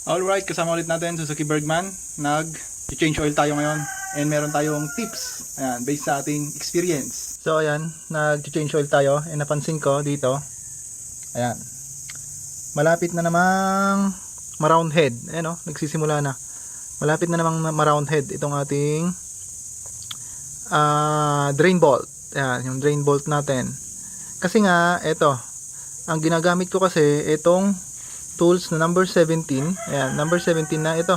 Alright, kasama ulit natin Suzuki Bergman. Nag-change oil tayo ngayon. And meron tayong tips. Ayan, based sa ating experience. So ayan, nag-change oil tayo. And napansin ko dito. Ayan. Malapit na namang ma-round head. Ayan o, nagsisimula na. Malapit na namang ma-round head itong ating drain bolt. Ayan, yung drain bolt natin. Kasi nga, ito. Ang ginagamit ko kasi, itong tools na number 17. Ayan, number 17 na ito.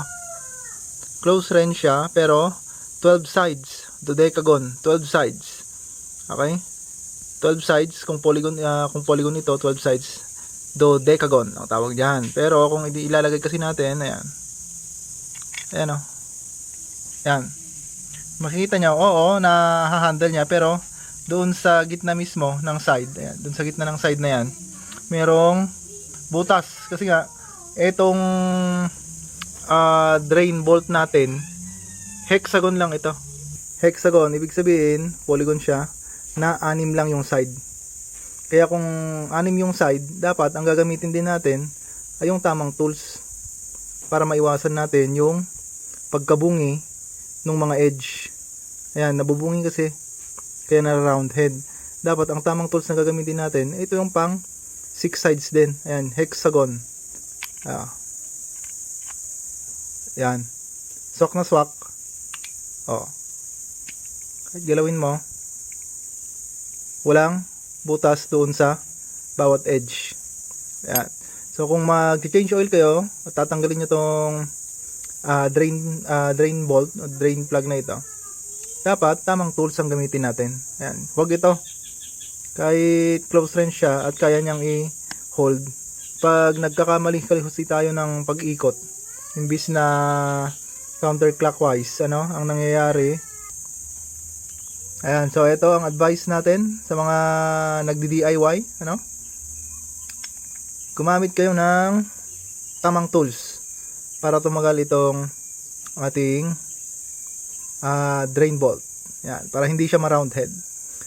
Close range siya, pero 12 sides. Dodecagon, 12 sides. Okay? 12 sides, kung polygon ito, 12 sides. Dodecagon, ang tawag diyan. Pero kung ilalagay kasi natin, ayan. Ayan o. Ayan. Makikita nyo, oo, na-handle niya, pero doon sa gitna mismo ng side, ayan, doon sa gitna ng side na yan, merong butas. Kasi nga, itong drain bolt natin, hexagon lang ito. Hexagon, ibig sabihin, polygon siya, na 6 lang yung side. Kaya kung 6 yung side, dapat ang gagamitin din natin ay yung tamang tools para maiwasan natin yung pagkabungi ng mga edge. Ayan, nabubungi kasi, kaya na round head. Dapat ang tamang tools na gagamitin natin, ito yung pang 6 sides din. Ayan, hexagon. Ayan. Swak na swak. Kahit galawin mo, walang butas doon sa bawat edge. Ayan. So kung mag-change oil kayo, tatanggalin nyo tong drain bolt, drain plug na ito. Dapat tamang tools ang gamitin natin. Ayan. Huwag ito. Kahit close range siya at kaya niyang i-hold. Pag nagkakamali-kalihusay tayo ng pag-ikot, imbis na counterclockwise, ang nangyayari. Ayan, so ito ang advice natin sa mga nagdi-DIY, Gumamit kayo ng tamang tools para tumagal itong ating drain bolt. Ayan, para hindi siya ma-round head.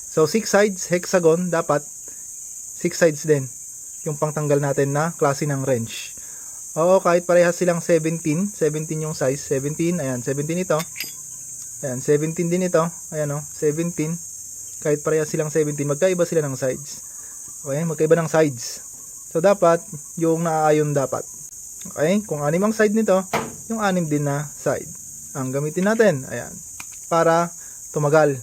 So 6 sides, hexagon, dapat 6 sides din yung pangtanggal natin na klase ng wrench. Oo, kahit parehas silang 17 yung size, 17, ayan, 17 ito. Ayan, 17 din ito. Ayan 17. Kahit parehas silang 17, magkaiba sila ng sides. Okay, magkaiba ng sides. So dapat yung naaayon dapat. Okay, kung 6 ang side nito, yung 6 din na side ang gamitin natin. Ayan, para tumagal